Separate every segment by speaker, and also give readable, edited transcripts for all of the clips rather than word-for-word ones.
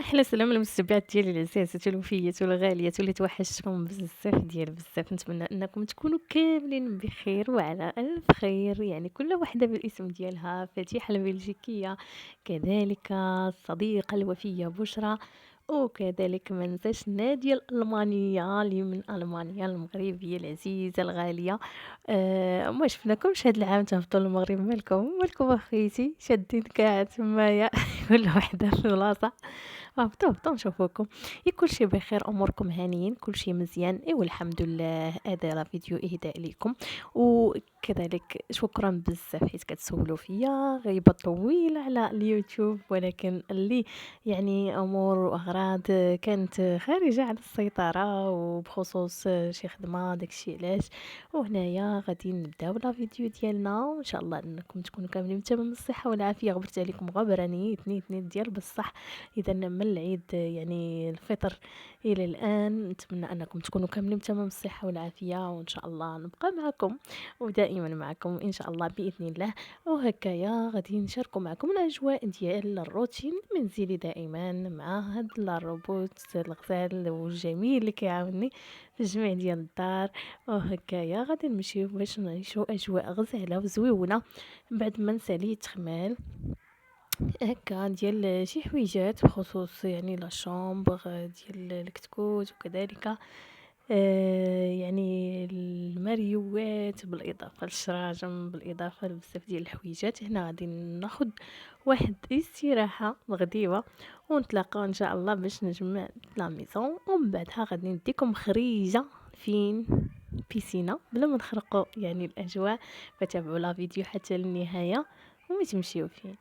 Speaker 1: أحلى سلام المستمعات ديالي العزازات الوفيات والغاليات واللي توحشتكم بزاف ديال بزاف. نتمنى انكم تكونوا كاملين بخير وعلى الف خير، يعني كل وحده بالاسم ديالها. فاتيحه البلجيكيه، كذلك الصديقه الوفيه بشرى، وكذلك ما ننساش نادية الألمانية اللي من ألمانيا المغربية العزيزة الغالية. ما شفناكمش هاد العام تهبطوا للمغرب، مالكم اخويتي شادين كاع تمايا كل وحده في بلاصه. هبطوا نشوفوكم. كلشي بخير، اموركم هانيين، كلشي مزيان، ايوا الحمد لله. هذا راه فيديو اهداء لكم، وكذلك شكرا بزاف حيت كتسولوا فيا غيبه طويله على اليوتيوب، ولكن اللي يعني امور واغراض كانت خارجه عن السيطره، وبخصوص شي خدمه داكشي علاش. وهنايا غادي نبداو لا فيديو ديالنا، وان شاء الله انكم تكونوا كاملين بتمام الصحه والعافيه. غبرت عليكم غبره نيت ديال بصح. اذا من العيد يعني الفطر الى الان، نتمنى انكم تكونوا كاملين بتمام الصحه والعافيه، وان شاء الله نبقى معكم ودائما معكم ان شاء الله باذن الله. وهكايا غادي نشاركوا معكم الاجواء ديال الروتين المنزلي دائما مع هاد الروبوت الغزال والجميل اللي كيعاوني في الجميع ديال الدار. وهكايا غادي نمشيو باش نعيشوا اجواء غزاله وزويونه بعد ما نساليت خمال هكا ديال شي حويجات بخصوص يعني لا شومبر ديال الكتكوت، وكذلك يعني الماريوات بالاضافه للشراجم بالاضافه لبزاف ديال الحويجات. هنا غادي ناخد واحد استراحه غديوه، ونتلاقاو ان شاء الله باش نجمع لا ميزون، ومن بعدها غادي نديكم خريجه فين بيسينا بلا ما نخرقوا يعني الاجواء. فتابعوا لا فيديو حتى للنهايه وما تمشيو فين.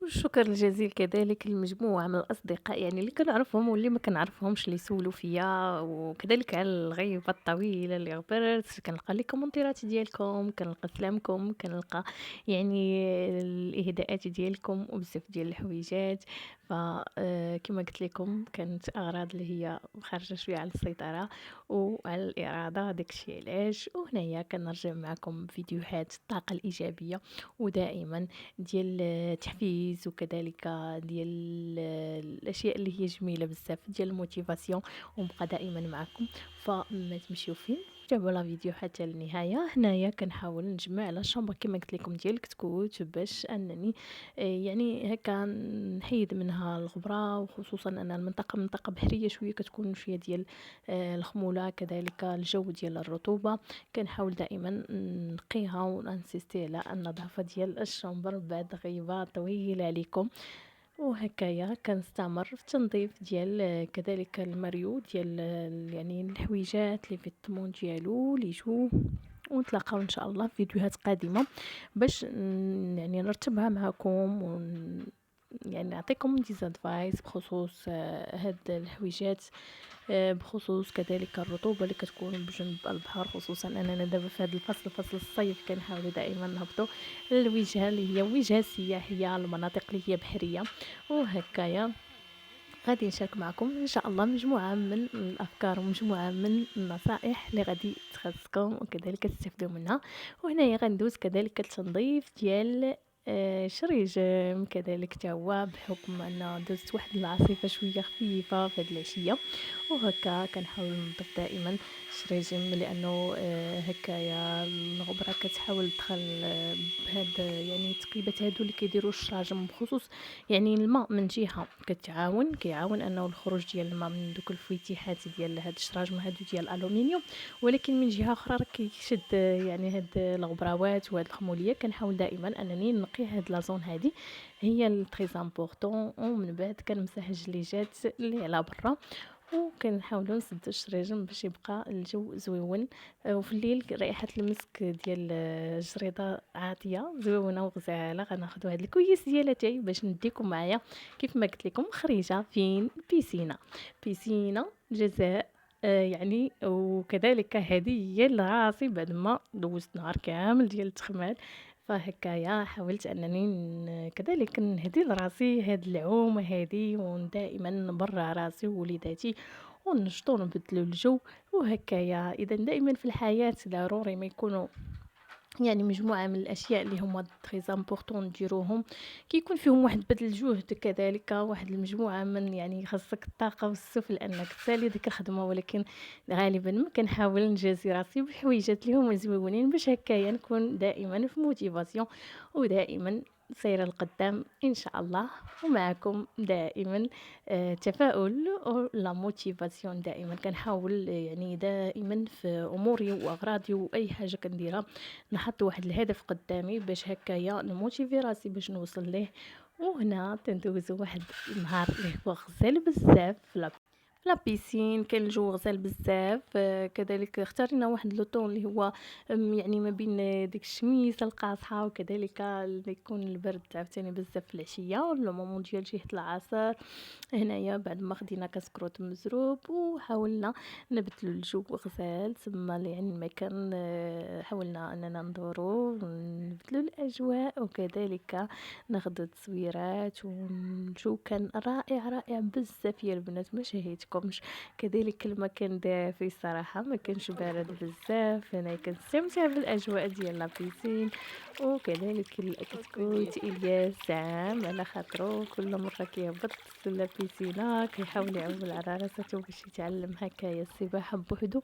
Speaker 1: والشكر الجزيل كذلك لمجموعة من الأصدقاء يعني اللي كنعرفهم واللي ما كنعرفهمش اللي سولوا فيا، وكذلك على الغيبة الطويلة اللي غبرت. كنلقى لي كومنتيرات ديالكم، كنلقى سلامكم، كنلقى يعني الإهداءات ديالكم وبزاف ديال الحويجات. ف كما قلت لكم كانت أغراض اللي هي خارجة شوية على السيطرة وعلى الإرادة، داكشي علاش. وهنايا كنرجع معكم فيديوهات الطاقة الإيجابية، ودائما ديال التحفيز، وكذلك ديال الاشياء اللي هي جميله بزاف ديال الموتيفاسيون، ونبقى دائما معكم. فما تمشيو فين، تابعوا لا فيديو حتى النهايه. هنايا كنحاول نجمع على الشامبر كما قلت لكم ديال الكتكوت باش انني يعني هكا نحيد منها الغبره، وخصوصا ان المنطقه منطقه بحريه شويه كتكون شويه ديال الخموله، كذلك الجو ديال الرطوبه. كنحاول دائما نقيها وننسيستي على النظافه ديال الشامبر بعد غيبه طويله عليكم. وهكايا كنستمر في التنظيف ديال كذلك الماريو ديال يعني الحويجات لي فيتمون ديالو لي جو. ونتلاقاو ان شاء الله في فيديوهات قادمه باش يعني نرتبها معكم يعني نعطيكم ديزادفايس بخصوص هاد الحويجات، بخصوص كذلك الرطوبه اللي كتكون بجنب البحر، خصوصا اننا دابا في هذا الفصل فصل الصيف كنحاولوا دائما نهبطوا للوجهه اللي هي وجهه سياحيه، المناطق اللي هي بحريه. وهكايا غادي نشارك معكم ان شاء الله مجموعه من الافكار ومجموعه من النصائح اللي غادي تخصكم وكذلك تستفدوا منها. وهنايا غندوز كذلك التنظيف ديال شريجم كذلك تا هو، بحكم ان دوزت واحد العاصفه شويه خفيفه في هاد العشيه. وهكا كنحاول ننظف دائما شريجم، لانه هكايا الغبره كتحاول تدخل بهاد يعني التقيبات هادو اللي كيديروا الشراجم، بخصوص يعني الماء من جهه كيعاون انه الخروج ديال الماء من دوك الفويتيحات ديال هاد الشراجم هادو ديال الالومنيوم، ولكن من جهه اخرى راه كيشد يعني هاد الغبراوات وهاد الخموليه. كنحاول دائما انني نقي هاد لا زون هادي، هي اللي تري امبورطون. ومن بعد كنمسح الجليجات اللي على برا، وكنحاولوا نسدوا الشريجم باش يبقى الجو زويون. وفي الليل رائحه المسك ديال الجريده عاطيه زويونه وغزاله. غناخذوا هاد الكويس ديالها تاعي باش نديكم معايا كيف ما قلت لكم خريجه فين بيسينا الجزاء. يعني وكذلك هديه لراسي بعد ما دوزت نهار كامل ديال التخمال. فهكايا حاولت انني كذلك نهدي لراسي هاد العومه هادي، ودائما نبرع راسي ووليداتي ونشطو نبدلو الجو. وهكايا اذا دائما في الحياه ضروري ما يكونوا يعني مجموعة من الأشياء اللي هما très important نديروهم، كيكون فيهم واحد بذل الجهد كذلك واحد المجموعة من يعني خاصك الطاقة والسُّفل لأنك تسالي ديك الخدمة، ولكن غالبًا ما كنحاول نجازي راسي بحويجات اللي هما زويونين باش هكايا نكون دائمًا في motivation ودائمًا سايرة لقدام إن شاء الله، ومعكم دائمًا تفاؤل ولا motivation دائمًا كنحاول يعني دائمًا في أموري وأغراضي وأي حاجة كنديرها نحط واحد الهدف قدامي باش هكايا نموتيفي راسي باش نوصل ليه. وهنا تندوزو واحد النهار اللي هو غزال بزاف في لابيسين، كان الجو غزال بزاف. كذلك اختارينا واحد لو طون اللي هو يعني ما بين ديك الشميسه القاصحه وكذلك اللي يكون البرد عاوتاني بزاف في العشيه لو مومون ديال جهه العصر. هنايا بعد ما خدينا كسكروت مزروب وحاولنا نبدلو الجو غزال تما يعني المكان، حاولنا اننا ندورو نبدلو الاجواء وكذلك ناخدو تصويرات والجو كان رائع رائع بزاف يا البنات ما شهيتكمش. كذلك المكان دافي الصراحه ما كانش بارد بزاف، انا كنستمتع بالاجواء ديال لابيسين. وكذلك الكتكوت الياس عام على خاطرو كل مره كيهبط لابيسينا كيحاول يعول على راساتو باش يتعلم هكايا السباحه بوحدو.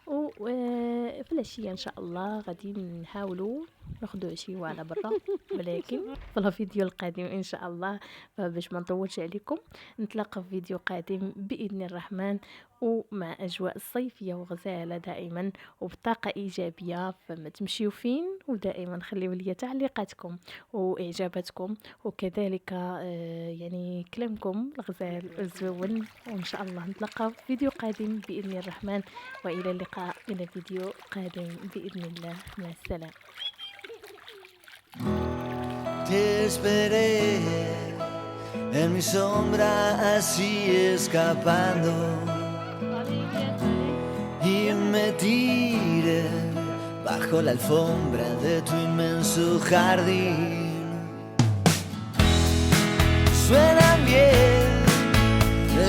Speaker 1: وفي العشيه ان شاء الله غادي نحاولوا ناخذ عشيوه على برا، ولكن في الفيديو القادم ان شاء الله. فباش ما نطولش عليكم نتلاقى في فيديو قادم باذن الرحمن ومع اجواء صيفيه وغزاله دائما وبطاقه ايجابيه. فما تمشيو فين ودائما خليوا لي تعليقاتكم واعجاباتكم وكذلك يعني كلامكم الغزال الزوين، وان شاء الله نتلاقى في فيديو قادم باذن الرحمن. والى اللقاء الى فيديو قادم باذن الله، مع السلامه.
Speaker 2: Te esperé en mi sombra así escapando y me tiré bajo la alfombra de tu inmenso jardín. Suenan bien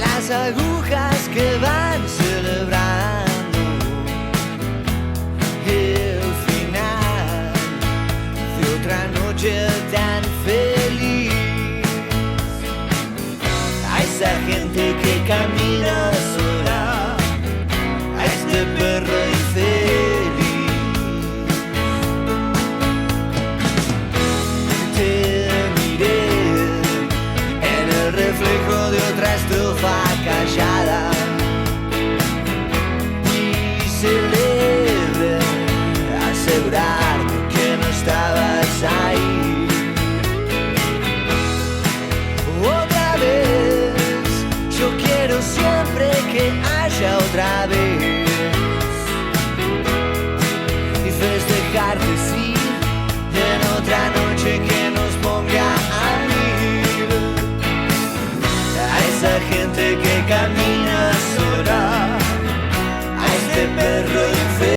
Speaker 2: las agujas que van celebrando el final de otra noche tan feliz. A esa gente que camina sola, a este perro infeliz. Te miré en el reflejo de otra estrofa callada y celebré asegurarme que no estabas ahí. Otra vez, yo quiero siempre que haya otra vez y festejarte sí en otra noche que nos ponga a mil. A esa gente que camina sola, a este perro